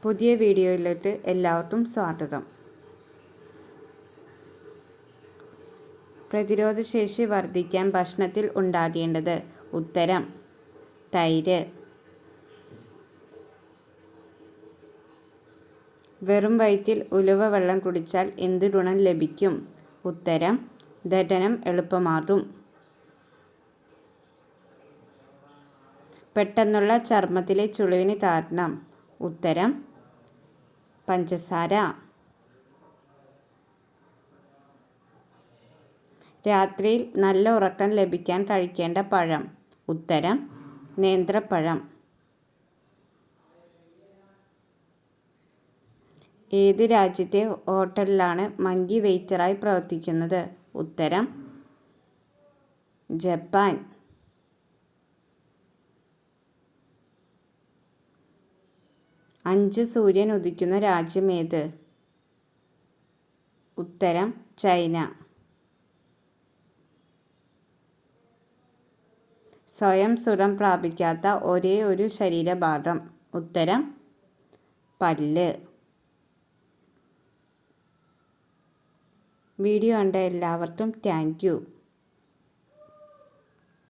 പുതിയ വീഡിയോയിലേക്ക് എല്ലാവർക്കും സ്വാഗതം. പ്രതിരോധശേഷി വർദ്ധിക്കാൻ ഭക്ഷണത്തിൽ ഉണ്ടാകേണ്ടത്. ഉത്തരം തൈര്. വെറും വയറ്റിൽ ഉലുവ വെള്ളം കുടിച്ചാൽ എന്ത് ഗുണം ലഭിക്കും? ഉത്തരം ദഹനം എളുപ്പമാകും. പെട്ടെന്നുള്ള ചർമ്മത്തിലെ ചുളിവിന് കാരണം. ഉത്തരം പഞ്ചസാര. രാത്രിയിൽ നല്ല ഉറക്കം ലഭിക്കാൻ കഴിക്കേണ്ട പഴം. ഉത്തരം നേന്ത്രപ്പഴം. ഏത് രാജ്യത്തെ ഹോട്ടലിലാണ് മങ്കി വെയിറ്ററായി പ്രവർത്തിക്കുന്നത്? ഉത്തരം ജപ്പാൻ. അഞ്ച് സൂര്യൻ ഉദിക്കുന്ന രാജ്യം ഏത്? ഉത്തരം ചൈന. സ്വയം സുഖം പ്രാപിക്കാത്ത ഒരേ ഒരു ശരീരഭാഗം. ഉത്തരം പല്ല്. വീഡിയോ കണ്ട എല്ലാവർക്കും താങ്ക് യു.